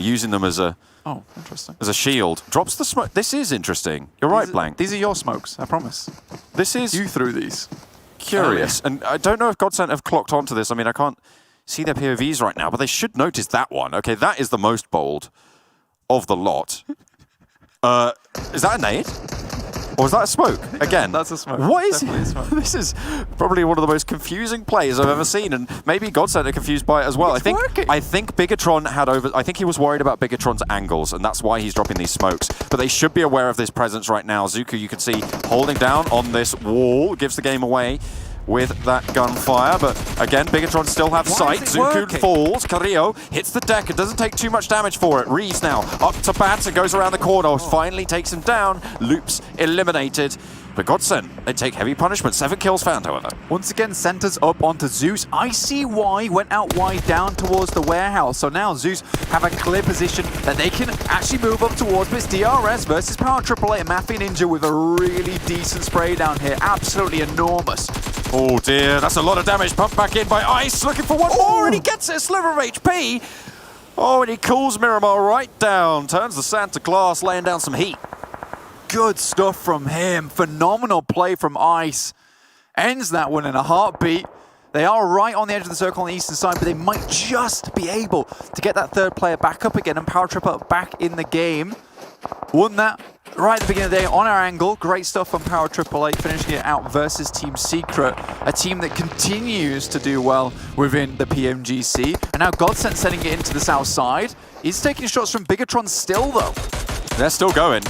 using them as a interesting. As a shield. Drops the smoke. This is interesting. You're right, Blank. These are your smokes, I promise. This is you threw these. Curious. And I don't know if Godsent have clocked onto this. I mean, I can't see their POVs right now, but they should notice that one. Okay, that is the most bold of the lot. Is that a nade? Or is that a smoke? Again. That's a smoke. What is it? This is probably one of the most confusing plays I've ever seen, and maybe Godsent are confused by it as well. I think Bigatron had I think he was worried about Bigatron's angles, and that's why he's dropping these smokes. But they should be aware of this presence right now. Zuko, you can see, holding down on this wall, gives the game away with that gunfire, but again, Bigatron still have sight. Zuko falls, Carrillo hits the deck, it doesn't take too much damage for it. Reese now up to Bats and goes around the corner, finally takes him down, Loops eliminated. But Godsent, they take heavy punishment. 7 kills found, however. Once again, centers up onto Zeus. ICY went out wide down towards the warehouse. So now Zeus have a clear position that they can actually move up towards. But it's DRS versus Power AAA and Mafia Ninja with a really decent spray down here. Absolutely enormous. Oh dear, that's a lot of damage. Pumped back in by Ice, looking for one more, and he gets it. A sliver of HP. Oh, and he cools Miramar right down. Turns the Santa Claus, laying down some heat. Good stuff from him. Phenomenal play from Ice. Ends that one in a heartbeat. They are right on the edge of the circle on the eastern side, but they might just be able to get that third player back up again and Power Triple back in the game. Won that right at the beginning of the day on our angle. Great stuff from Power AAA, finishing it out versus Team Secret, a team that continues to do well within the PMGC. And now Godsent sending it into the south side. He's taking shots from Bigatron still, though. They're still going.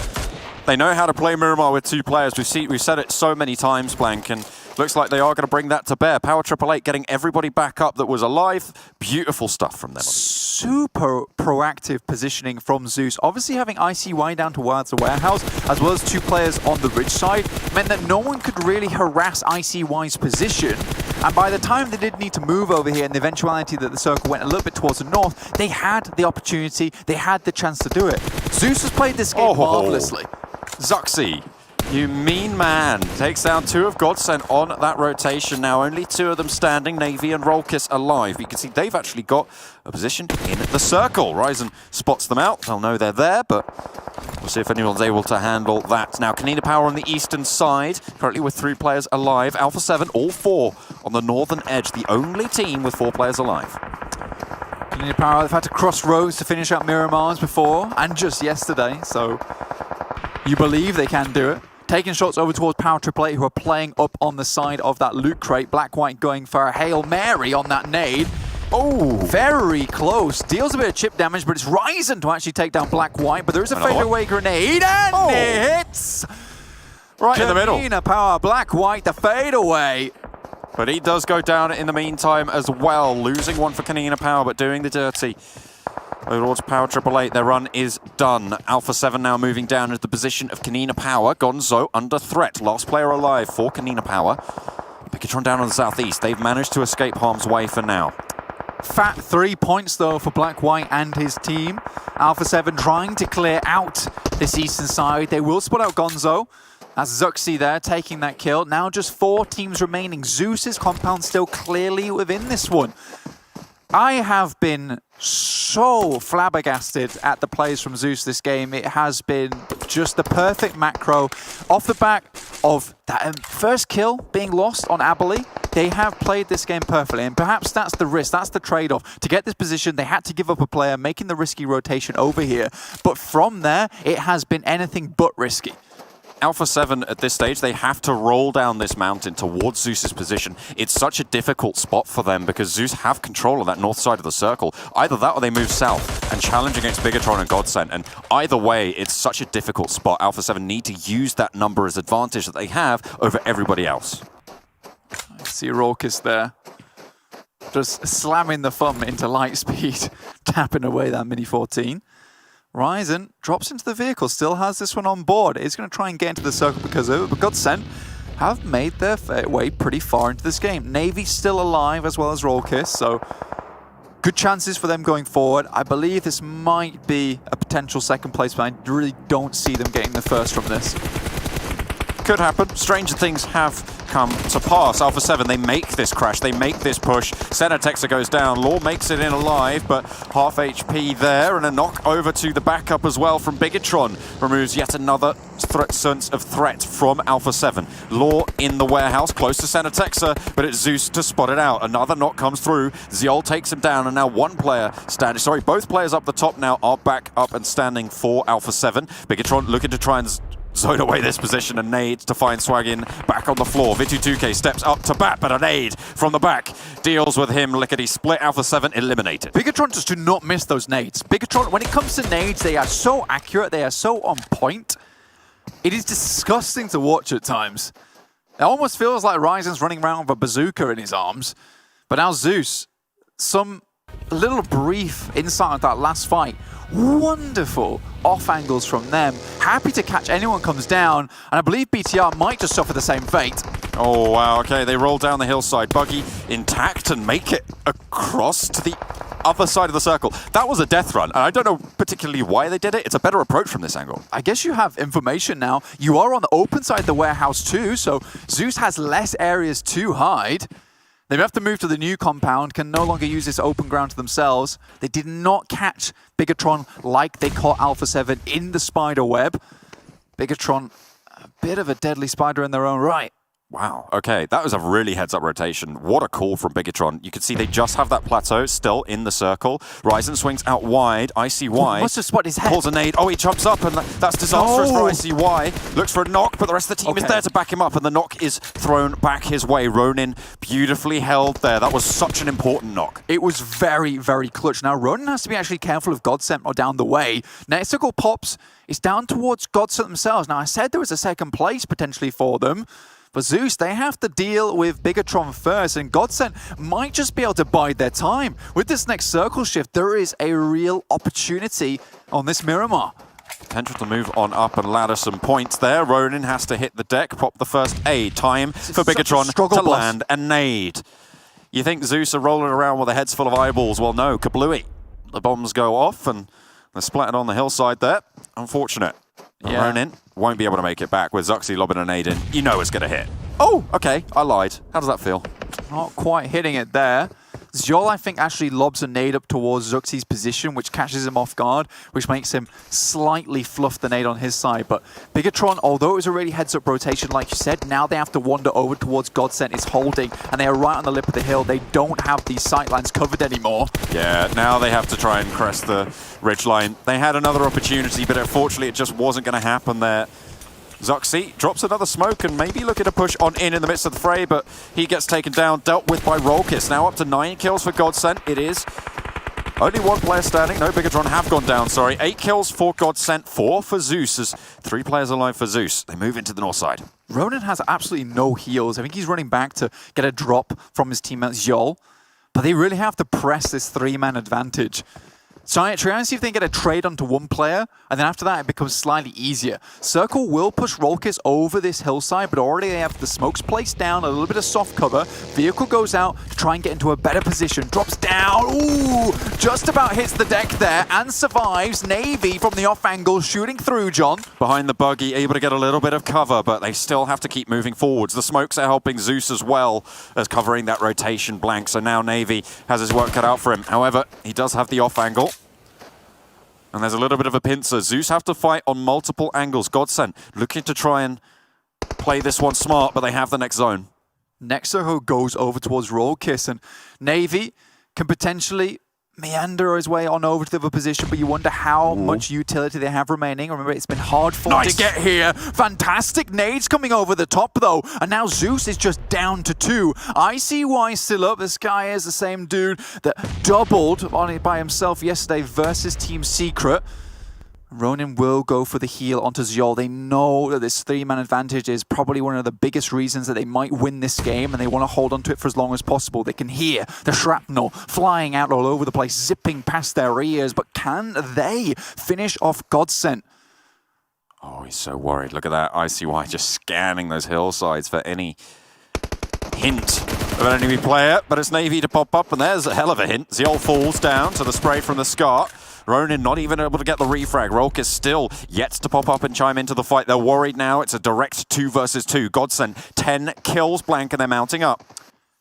They know how to play Miramar with 2 players. We've said it so many times, Blank, and looks like they are going to bring that to bear. Power 888 getting everybody back up that was alive. Beautiful stuff from them. Super proactive positioning from Zeus. Obviously having ICY down towards the warehouse, as well as 2 players on the ridge side, meant that no one could really harass ICY's position. And by the time they did need to move over here, and the eventuality that the circle went a little bit towards the north, they had the opportunity, they had the chance to do it. Zeus has played this game marvelously. Zuxi, you mean man, takes down 2 of Godsent on that rotation. Now only 2 of them standing, Navy and Rolkis alive. You can see they've actually got a position in the circle. Ryzen spots them out. They'll know they're there, but we'll see if anyone's able to handle that. Now Kanina Power on the eastern side, currently with 3 players alive. Alpha 7, all 4 on the northern edge, the only team with 4 players alive. Kanina Power, they've had to cross roads to finish out Miramars before, and just yesterday, so you believe they can do it. Taking shots over towards Power AAA, who are playing up on the side of that loot crate. Black-White going for a Hail Mary on that nade. Oh, very close. Deals a bit of chip damage, but it's Ryzen to actually take down Black-White. But there is a fadeaway grenade, and it hits! Right in the middle. Kanina Power, Black-White, the fadeaway. But he does go down in the meantime as well. Losing one for Kanina Power, but doing the dirty. Over towards Power 888, their run is done. Alpha 7 now moving down into the position of Kanina Power. Gonzo under threat. Last player alive for Kanina Power. Bigatron down on the southeast. They've managed to escape harm's way for now. Fat 3 points, though, for Black-White and his team. Alpha 7 trying to clear out this eastern side. They will spot out Gonzo. That's Zuxi there, taking that kill. Now just 4 teams remaining. Zeus's compound still clearly within this one. I have been so flabbergasted at the plays from Zeus this game. It has been just the perfect macro. Off the back of that first kill being lost on Abilene, they have played this game perfectly. And perhaps that's the risk, that's the trade-off. To get this position, they had to give up a player, making the risky rotation over here. But from there, it has been anything but risky. Alpha 7 at this stage, they have to roll down this mountain towards Zeus's position. It's such a difficult spot for them because Zeus have control of that north side of the circle. Either that or they move south and challenge against Bigatron and Godsent. And either way, it's such a difficult spot. Alpha 7 need to use that numbers advantage that they have over everybody else. I see Rolkis there. Just slamming the thumb into light speed, tapping away that Mini 14. Ryzen drops into the vehicle, still has this one on board. Is going to try and get into the circle because of it, but Godsent have made their way pretty far into this game. Navy's still alive as well as Rolkis, so good chances for them going forward. I believe this might be a potential second place, but I really don't see them getting the first from this. Could happen. Stranger things have come to pass. Alpha 7, they make this crash, they make this push. Center Texer goes down, Law makes it in alive, but half HP there, and a knock over to the backup as well from Bigatron. Removes yet another sense of threat from Alpha 7. Law in the warehouse, close to Center Texer, but it's Zeus to spot it out. Another knock comes through, Ziol takes him down, and now one player standing, sorry, both players up the top now are back up and standing for Alpha 7. Bigatron looking to try and zone away this position, and nades to find Swaggin back on the floor. wwwk steps up to bat, but a nade from the back deals with him. Lickety split. Alpha 7 eliminated. Bigatron just do not miss those nades. Bigatron, when it comes to nades, they are so accurate, they are so on point. It is disgusting to watch at times. It almost feels like Ryzen's running around with a bazooka in his arms. But now Zeus, some little brief insight of that last fight. Wonderful off angles from them. Happy to catch anyone comes down, and I believe BTR might just suffer the same fate. Oh, wow, okay, they roll down the hillside. Buggy intact and make it across to the other side of the circle. That was a death run, and I don't know particularly why they did it. It's a better approach from this angle. I guess you have information now. You are on the open side of the warehouse too, so Zeus has less areas to hide. They have to move to the new compound, can no longer use this open ground to themselves. They did not catch Bigatron like they caught Alpha 7 in the spider web. Bigatron, a bit of a deadly spider in their own right. Wow, okay, that was a really heads-up rotation. What a call from Bigatron. You can see they just have that plateau still in the circle. Ryzen swings out wide, ICY. Must have spotted his head. Pulls a nade. Oh, he jumps up, and that's disastrous for ICY. Looks for a knock, but the rest of the team is there to back him up, and the knock is thrown back his way. Ronin beautifully held there. That was such an important knock. It was very, very clutch. Now, Ronin has to be actually careful of Godsent or down the way. Next circle pops. It's down towards Godsent themselves. Now, I said there was a second place potentially for them. For Zeus, they have to deal with Bigatron first, and Godsent might just be able to bide their time. With this next circle shift, there is a real opportunity on this Miramar. Potential to move on up and ladder some points there. Ronin has to hit the deck, pop the first aid. Time for Bigatron to land a nade. You think Zeus are rolling around with their heads full of eyeballs? Well, no, kablooey. The bombs go off, and they're splattered on the hillside there. Unfortunate. Yeah. Ronin won't be able to make it back with Zuxi lobbing a nade in. You know it's going to hit. Oh, okay, I lied. How does that feel? Not quite hitting it there. Ziol, I think, actually lobs a nade up towards Zuxi's position, which catches him off guard, which makes him slightly fluff the nade on his side. But Bigatron, although it was already heads-up rotation, like you said, now they have to wander over towards Godsent is holding, and they are right on the lip of the hill. They don't have these sightlines covered anymore. Yeah, now they have to try and crest the ridgeline. They had another opportunity, but unfortunately it just wasn't going to happen there. Zuxi drops another smoke and maybe looking to push on in the midst of the fray, but he gets taken down, dealt with by Rolkis. Now up to 9 kills for Godsent. It is only one player standing. No, Bigatron have gone down, sorry. 8 kills for Godsent, 4 for Zeus, as 3 players alive for Zeus. They move into the north side. Ronin has absolutely no heals. I think he's running back to get a drop from his teammate Ziol, but they really have to press this 3-man advantage. So try and see if they can get a trade onto one player, and then after that it becomes slightly easier. Circle will push Rolkis over this hillside, but already they have the smokes placed down, a little bit of soft cover. Vehicle goes out to try and get into a better position, drops down, ooh, just about hits the deck there, and survives. Navy from the off angle, shooting through, John. Behind the buggy, able to get a little bit of cover, but they still have to keep moving forwards. The smokes are helping Zeus as well as covering that rotation blank, so now Navy has his work cut out for him. However, he does have the off angle. And there's a little bit of a pincer. Zeus have to fight on multiple angles. Godsent looking to try and play this one smart, but they have the next zone. Nexo goes over towards Rolkis, and Navy can potentially meander his way on over to the other position, but you wonder how much utility they have remaining. Remember, it's been hard fought to get here. Fantastic nades coming over the top, though. And now Zeus is just down to 2. ICY still up. This guy is the same dude that doubled on it by himself yesterday versus Team Secret. Ronin will go for the heal onto Ziol. They know that this 3-man advantage is probably one of the biggest reasons that they might win this game, and they want to hold on to it for as long as possible. They can hear the shrapnel flying out all over the place, zipping past their ears, but can they finish off Godsent? Oh, he's so worried. Look at that. ICY just scanning those hillsides for any hint of an enemy player, but it's Navy to pop up, and there's a hell of a hint. Ziol falls down to the spray from the Scar. Ronin not even able to get the refrag. Rolk is still yet to pop up and chime into the fight. They're worried now. It's a direct 2 versus 2. Godsend, 10 kills blank, and they're mounting up.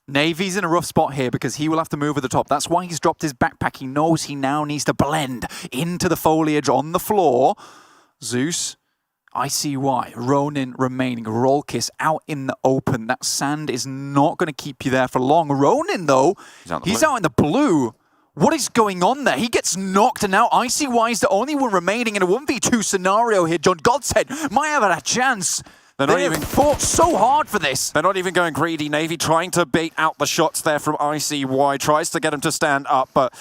Navy's in a rough spot here because he will have to move at the top. That's why he's dropped his backpack. He knows he now needs to blend into the foliage on the floor. Zeus, ICY, Ronin remaining, Rolkis out in the open. That sand is not going to keep you there for long. Ronin, though, he's out in the blue. What is going on there? He gets knocked, and now ICY is the only one remaining in a 1v2 scenario here. John Godsend might have had a chance. They have fought so hard for this. They're not even going greedy. Navy trying to bait out the shots there from ICY. Tries to get him to stand up, but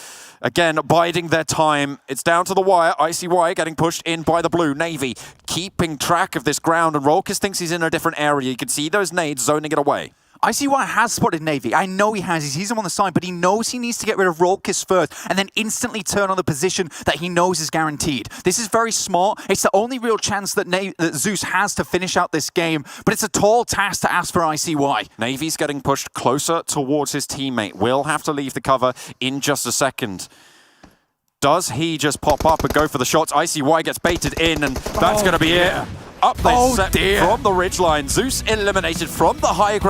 again, biding their time. It's down to the wire. ICY getting pushed in by the blue. Navy keeping track of this ground, and Rolkis thinks he's in a different area. You can see those nades zoning it away. ICY has spotted Navy. I know he has. He sees him on the side, but he knows he needs to get rid of Rolkis first and then instantly turn on the position that he knows is guaranteed. This is very smart. It's the only real chance that Zeus has to finish out this game, but it's a tall task to ask for ICY. Navy's getting pushed closer towards his teammate. Will have to leave the cover in just a second. Does he just pop up and go for the shots? ICY gets baited in, and that's going to be it. Up they set from the ridgeline. Zeus eliminated from the high ground.